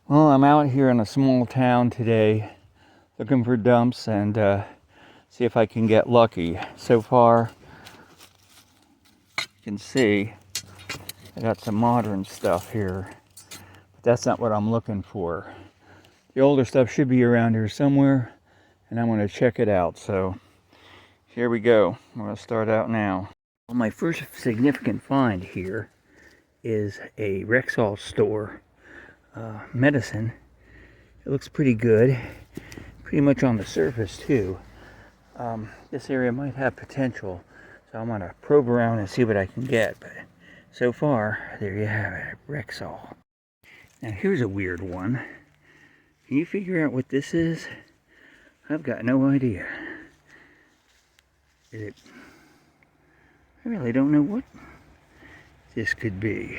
Well, I'm out here in a small town today looking for dumps and see if I can get lucky. So far, you can see I got some modern stuff here, but that's not what I'm looking for. The older stuff should be around here somewhere, and I'm going to check it out. So here we go. I'm going to start out now. Well, my first significant find here is a Rexall store medicine. It looks pretty good, pretty much on the surface too. This area might have potential, so I'm gonna probe around and see what I can get. But so far, there you have it, Rexall. Now here's a weird one. Can you figure out what this is? I've got no idea. I really don't know what this could be.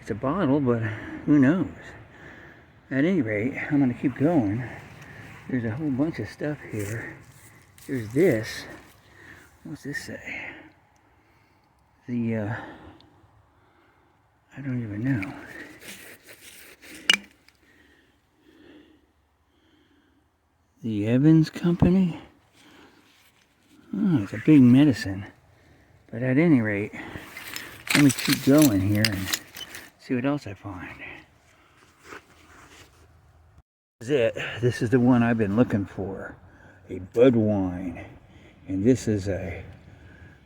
It's a bottle, but who knows? At any rate, I'm gonna keep going. There's a whole bunch of stuff here. There's this. What's this say? I don't even know. The Evans Company? Oh, it's a big medicine. But at any rate, let me keep going here and see what else I find. This is it. This is the one I've been looking for. A Bud wine. And this is a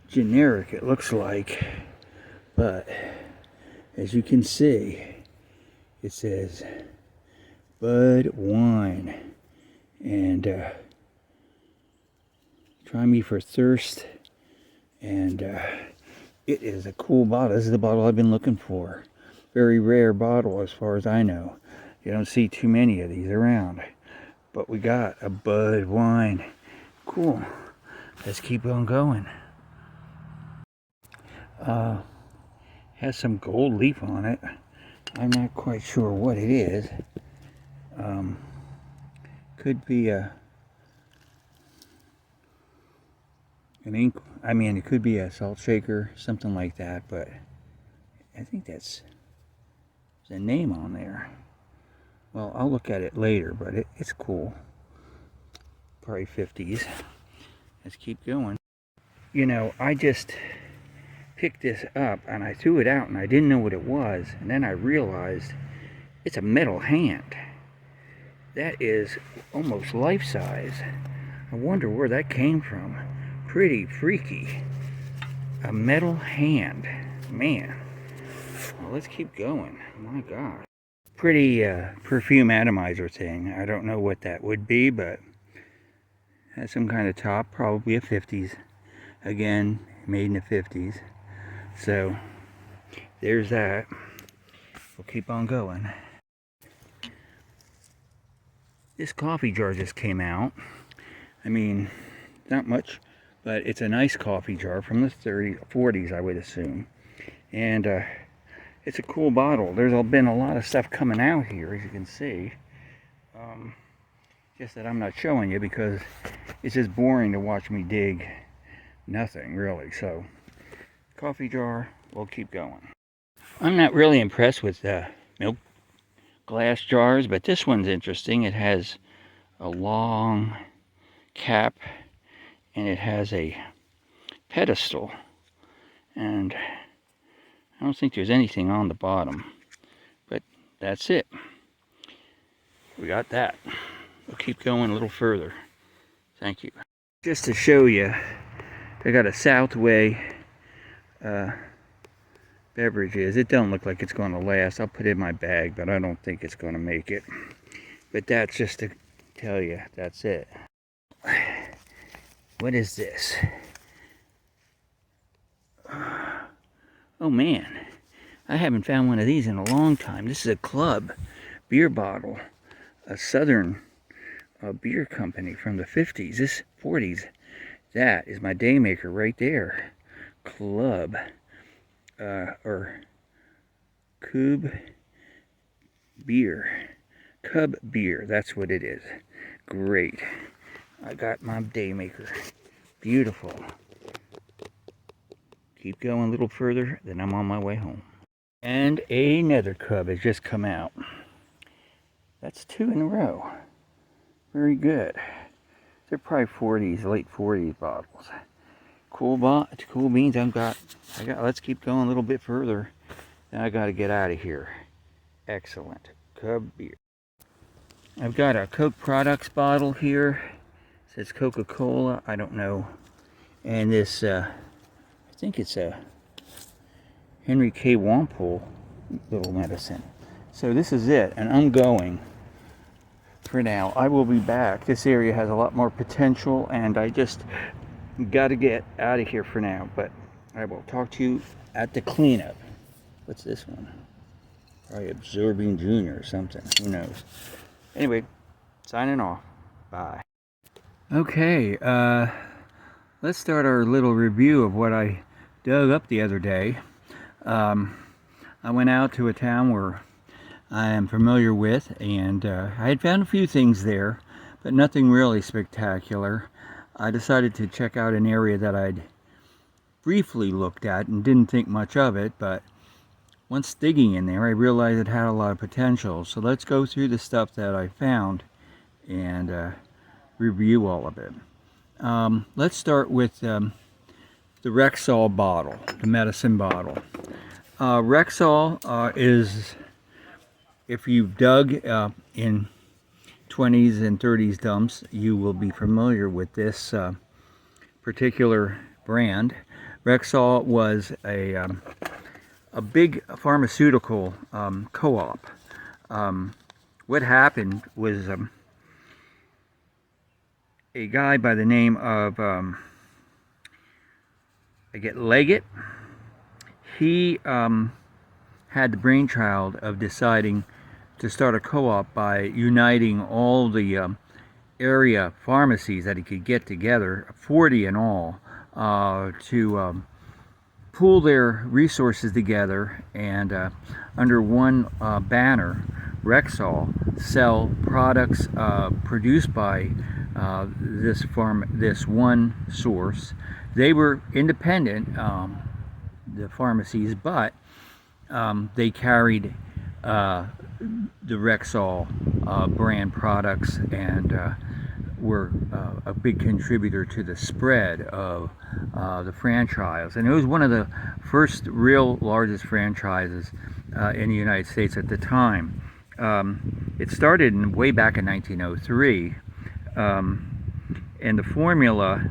generic, it looks like. But as you can see, it says Bud wine. And try me for thirst. And it is a cool bottle. This is the bottle I've been looking for. Very rare bottle as far as I know. You don't see too many of these around. But we got a Bud wine. Cool. Let's keep on going. Has some gold leaf on it. I'm not quite sure what it is. Could be an ink. I mean, it could be a salt shaker, something like that. But I think there's a name on there. Well, I'll look at it later, but it's cool. Probably 50s. Let's keep going. You know, I just picked this up and I threw it out and I didn't know what it was. And then I realized it's a metal hand. That is almost life-size. I wonder where that came from. Pretty freaky. A metal hand. Man. Well, let's keep going. My God. Pretty perfume atomizer thing. I don't know what that would be, but has some kind of top, probably a 50s. Again, made in the 50s. So there's that. We'll keep on going. This coffee jar just came out. I mean, not much, but it's a nice coffee jar from the 40s, I would assume. And it's a cool bottle. There's been a lot of stuff coming out here, as you can see. Just that I'm not showing you because it's just boring to watch me dig nothing, really. So, coffee jar, we'll keep going. I'm not really impressed with milk glass jars, but this one's interesting. It has a long cap and it has a pedestal. And I don't think there's anything on the bottom, but that's it. We got that. We'll keep going a little further. Thank you. Just to show you, I got a Southway beverages. It don't look like it's going to last. I'll put it in my bag, but I don't think it's going to make it. But that's just to tell you, that's it. What is this? Oh man, I haven't found one of these in a long time. This is a Club beer bottle, a Southern beer company from the 50s, this 40s. That is my day maker right there. Club or Cub beer. Cub beer, that's what it is. Great. I got my day maker. Beautiful. Keep going a little further, then I'm on my way home. And another Cub has just come out. That's 2 in a row. Very good. They're probably 40s, late 40s bottles. Cool beans. Let's keep going a little bit further. Then I got to get out of here. Excellent. Cub beer. I've got a Coke Products bottle here. It says Coca-Cola. I don't know. And this, I think it's a Henry K. Wampole little medicine. So this is it, and I'm going for now. I will be back. This area has a lot more potential, and I just got to get out of here for now. But I will talk to you at the cleanup. What's this one? Probably Absorbing Junior or something. Who knows? Anyway, signing off. Bye. Okay, let's start our little review of what I dug up the other day. I went out to a town where I am familiar with, and I had found a few things there, but nothing really spectacular. I decided to check out an area that I'd briefly looked at and didn't think much of it, but once digging in there, I realized it had a lot of potential. So let's go through the stuff that I found and review all of it. Let's start with the Rexall bottle, the medicine bottle. Rexall is, if you've dug in 20s and 30s dumps, you will be familiar with this particular brand. Rexall was a big pharmaceutical co-op. What happened was a guy by the name of Leggett. He had the brainchild of deciding to start a co-op by uniting all the area pharmacies that he could get together, 40 in all, to pool their resources together and under one banner, Rexall, sell products produced by this one source. They were independent, the pharmacies, but they carried the Rexall brand products and were a big contributor to the spread of the franchise. And it was one of the first real largest franchises in the United States at the time. It started way back in 1903, and the formula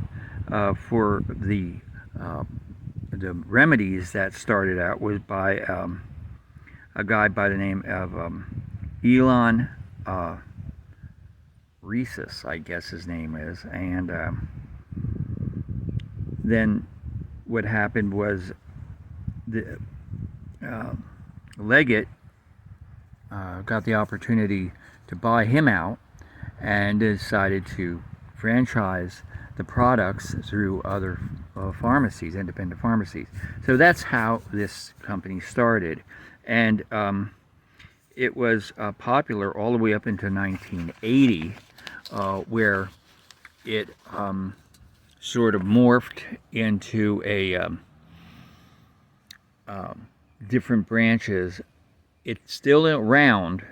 for the remedies that started out was by a guy by the name of Elon Rhesus, I guess his name is. And then what happened was the Leggett got the opportunity to buy him out and decided to franchise the products through other pharmacies, independent pharmacies. So that's how this company started. And it was popular all the way up into 1980, where it sort of morphed into a different branches. It's still around,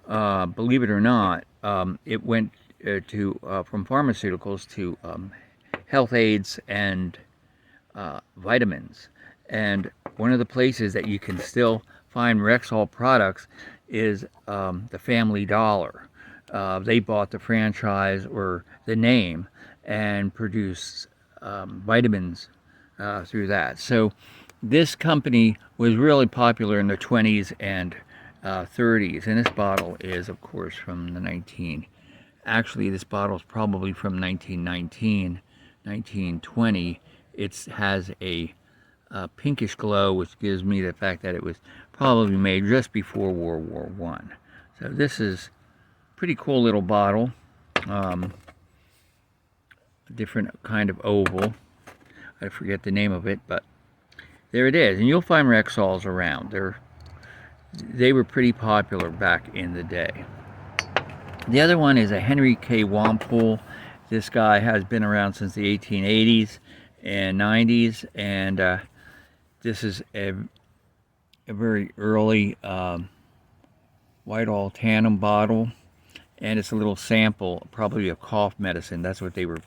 believe it or not. It went to from pharmaceuticals to health aids and vitamins. And one of the places that you can still find Rexall products is the Family Dollar. They bought the franchise or the name and produced vitamins through that. So this company was really popular in the 20s and 30s. And this bottle is, of course, from the actually this bottle is probably from 1919, 1920. It has a pinkish glow, which gives me the fact that it was probably made just before World War I. So this is a pretty cool little bottle. A different kind of oval. I forget the name of it, but there it is. And you'll find Rexalls around. They were pretty popular back in the day. The other one is a Henry K. Wampole. This guy has been around since the 1880s and 90s, and this is a very early Whitehall Tandem bottle. and it's a little sample, probably of cough medicine. That's what they were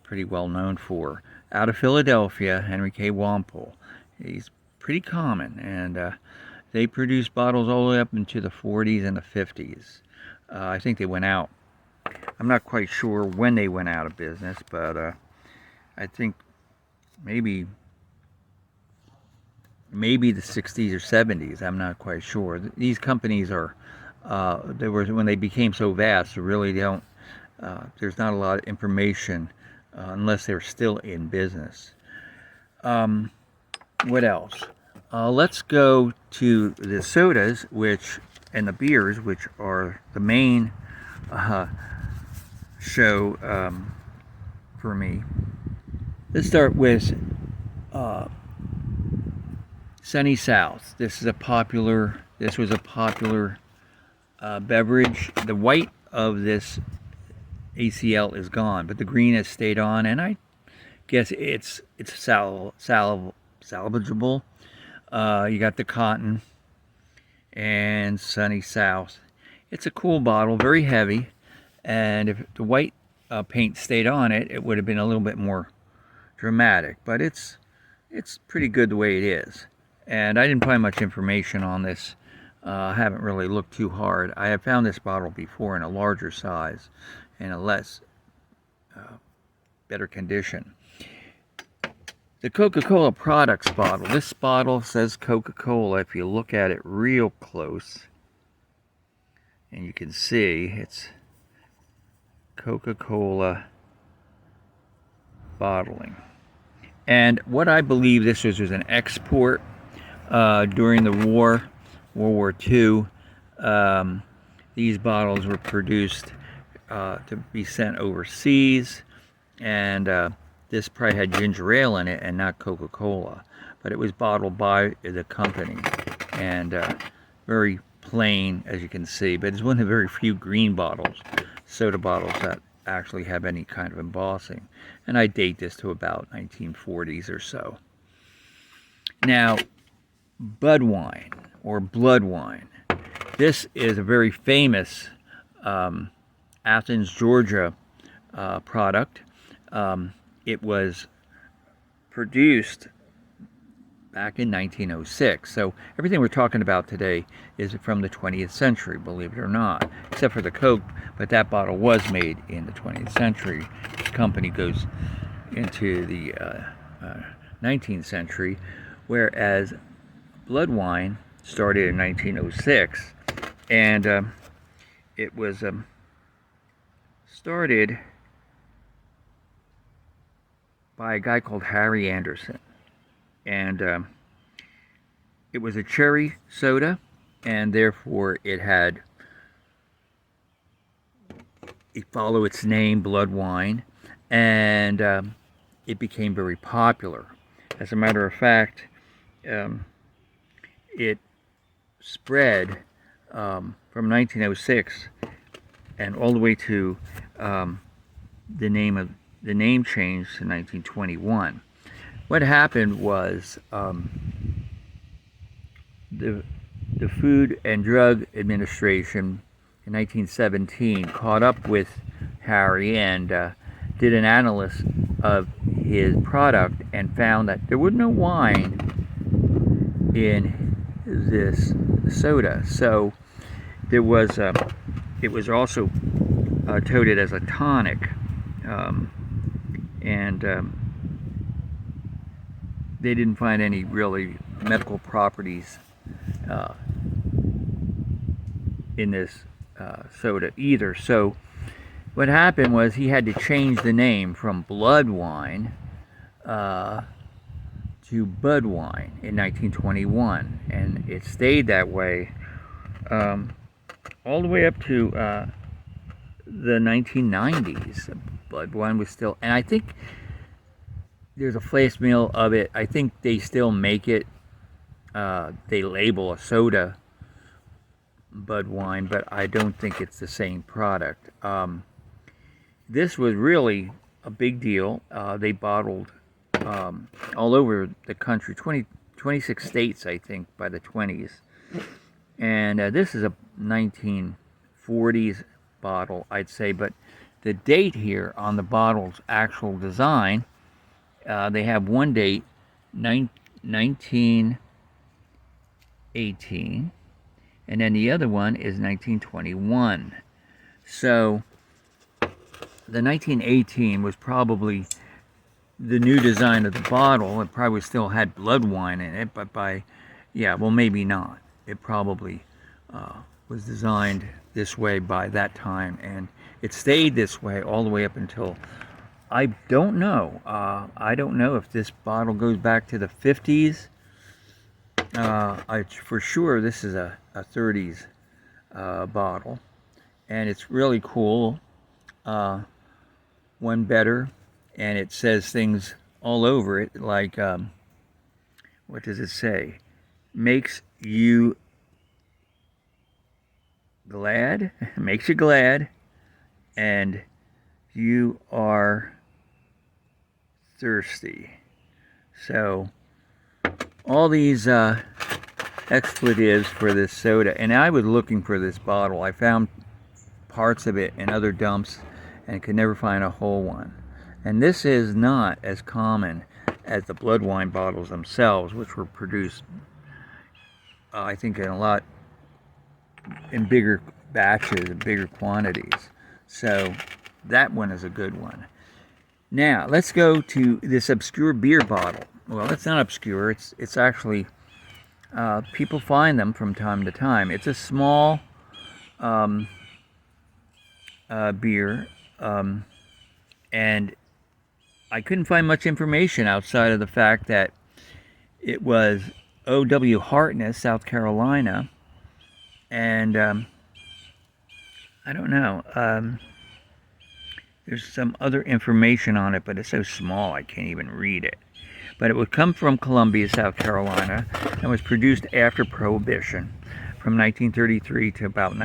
pretty well known for. Out of Philadelphia, Henry K. Wampole. He's pretty common, and they produced bottles all the way up into the 40s and the 50s. I think they went out. I'm not quite sure when they went out of business, but I think maybe the 60s or 70s. I'm not quite sure. These companies are they were, when they became so vast, really don't. There's not a lot of information unless they're still in business. What else? Let's go to the sodas, and the beers, which are the main show for me. Let's start with Sunny South. This was a popular beverage. The white of this ACL is gone, but the green has stayed on, and I guess it's salvageable. You got the cotton and Sunny South. It's a cool bottle, very heavy, and if the white paint stayed on it, it would have been a little bit more dramatic, but it's pretty good the way it is. And I didn't find much information on this. I haven't really looked too hard. I have found this bottle before in a larger size and a less better condition. The Coca-Cola products bottle. This bottle says Coca-Cola. If you look at it real close, and you can see it's Coca-Cola bottling. And what I believe this was an export during the war, World War II. These bottles were produced to be sent overseas, and this probably had ginger ale in it and not Coca-Cola, but it was bottled by the company, and very plain, as you can see, but it's one of the very few green bottles, soda bottles, that actually have any kind of embossing. And I date this to about 1940s or so. Now, Bud wine, or blood wine. This is a very famous Athens, Georgia product. It was produced back in 1906. So everything we're talking about today is from the 20th century, believe it or not, except for the Coke, but that bottle was made in the 20th century. The company goes into the 19th century, whereas blood wine started in 1906, and it was started by a guy called Harry Anderson, and it was a cherry soda, and therefore it followed its name, blood wine, and it became very popular. As a matter of fact, it spread from 1906 and all the way to the name changed to 1921. What happened was the Food and Drug Administration in 1917 caught up with Harry and did an analysis of his product and found that there was no wine in this soda. So there was it was also touted as a tonic, and they didn't find any really medical properties in this soda either. So what happened was he had to change the name from blood wine to Bud wine in 1921, and it stayed that way all the way up to the 1990s. Bud wine was still, and I think there's a flash meal of it. I think they still make it. They label a soda Bud wine, but I don't think it's the same product. This was really a big deal. They bottled all over the country, 26 states, I think, by the 20s. And this is a 1940s bottle, I'd say, but the date here on the bottle's actual design, they have one date, 1918, and then the other one is 1921. So the 1918 was probably the new design of the bottle. It probably still had blood wine in it, but well, maybe not. It probably was designed this way by that time, and it stayed this way all the way up until, I don't know. I don't know if this bottle goes back to the 50s. For sure, this is a 30s bottle, and it's really cool. One better, and it says things all over it, like, what does it say? Makes you glad, makes you glad, and you are thirsty. So all these expletives for this soda, and I was looking for this bottle. I found parts of it in other dumps and could never find a whole one. And this is not as common as the blood wine bottles themselves, which were produced, I think, in bigger batches and bigger quantities. So that one is a good one. Now let's go to this obscure beer bottle. Well, it's not obscure. It's actually, people find them from time to time. It's a small beer, and I couldn't find much information outside of the fact that it was O.W. Hartness, South Carolina, and I don't know. There's some other information on it, but it's so small I can't even read it. But it would come from Columbia, South Carolina, and was produced after Prohibition, from 1933 to about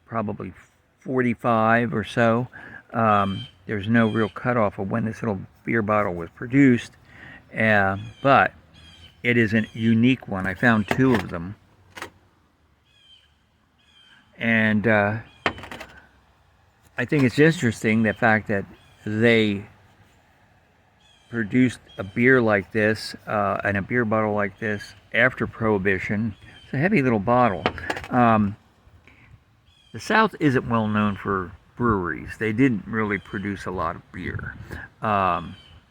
probably 45 or so. There's no real cutoff of when this little beer bottle was produced, but it is a unique one. I found two of them, and I think it's interesting, the fact that they produced a beer like this and a beer bottle like this after Prohibition. It's a heavy little bottle. The South isn't well known for breweries. They didn't really produce a lot of beer.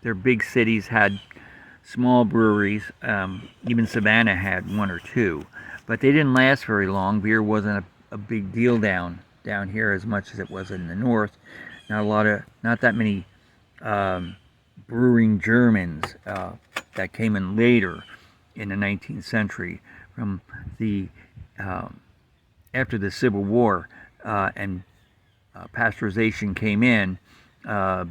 Their big cities had small breweries. Even Savannah had one or two, but they didn't last very long. Beer wasn't a big deal down here as much as it was in the north. Not that many brewing Germans that came in later in the 19th century, from the after the Civil War, and pasteurization came in.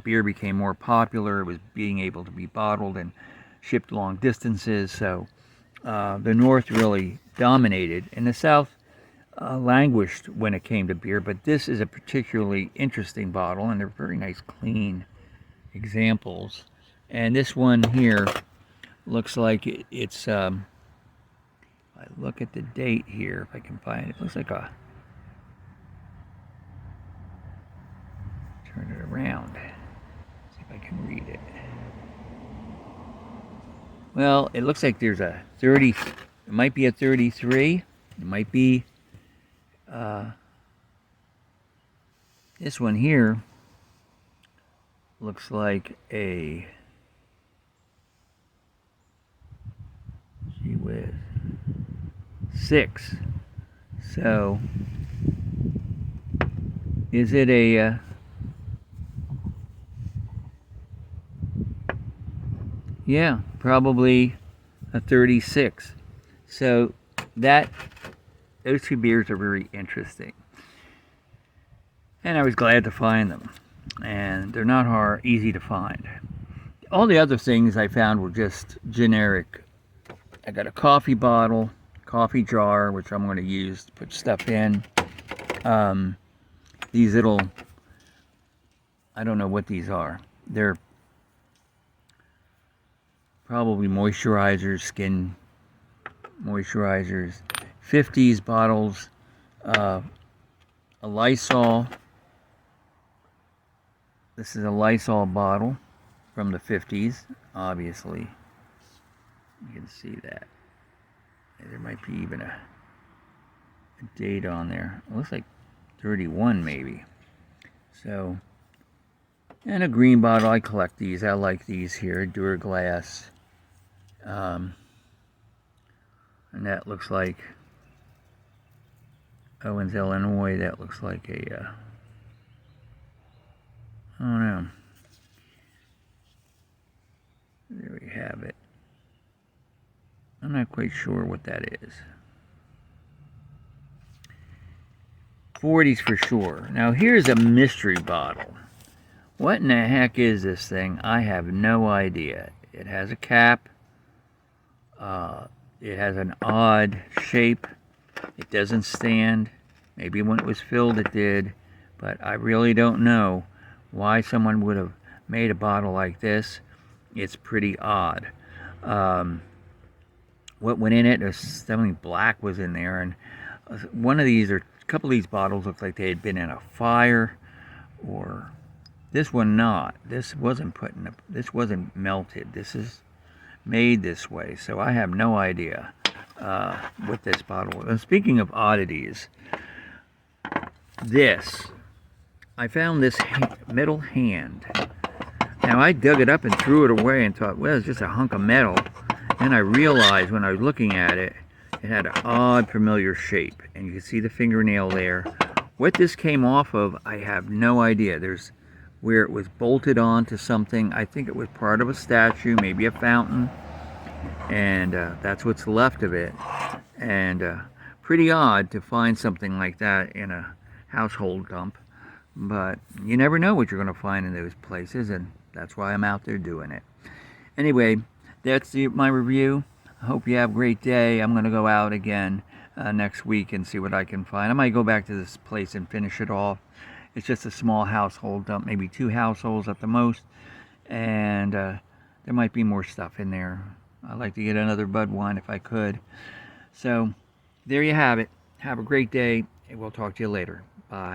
Beer became more popular. It was being able to be bottled and shipped long distances. So the North really dominated, and the South languished when it came to beer. But this is a particularly interesting bottle, and they're very nice, clean examples. And this one here looks like it's I look at the date here, if I can find it. It looks like turn it around, see if I can read it. Well, it looks like there's a 30, it might be a 33, it might be this one here looks like a, gee whiz, 6. So is it a yeah, probably a 36. So those two beers are very interesting, and I was glad to find them. And they're not easy to find. All the other things I found were just generic. I got a coffee bottle, coffee jar, which I'm going to use to put stuff in. These little, I don't know what these are. They're probably moisturizers, skin moisturizers. 50s bottles a Lysol. This is a Lysol bottle from the 50s, obviously. You can see that. There might be even a date on there. It looks like 31 maybe. So, and a green bottle. I collect these. I like these here, Duraglass. And that looks like Owens, Illinois. That looks like a, I don't know. There we have it. I'm not quite sure what that is. 40s for sure. Now here's a mystery bottle. What in the heck is this thing? I have no idea. It has a cap. It has an odd shape. It doesn't stand. Maybe when it was filled it did, but I really don't know why someone would have made a bottle like this. It's pretty odd. What went in it? There's something black was in there, and one of these, or a couple of these bottles look like they had been in a fire, or this one not. This wasn't put in this wasn't melted. This is made this way, so I have no idea what this bottle was. And speaking of oddities, I found this metal hand. Now I dug it up and threw it away and thought, well, it's just a hunk of metal. Then I realized when I was looking at it, it had an odd familiar shape, and you can see the fingernail there. What this came off of, I have no idea. There's where it was bolted onto something. I think it was part of a statue, maybe a fountain, and that's what's left of it. And pretty odd to find something like that in a household dump, but you never know what you're going to find in those places, and that's why I'm out there doing it. Anyway, that's my review. I hope you have a great day. I'm going to go out again next week and see what I can find. I might go back to this place and finish it off. It's just a small household dump, maybe 2 households at the most, and there might be more stuff in there. I'd like to get another bud wine if I could. So there you have it. Have a great day, and we'll talk to you later. Bye.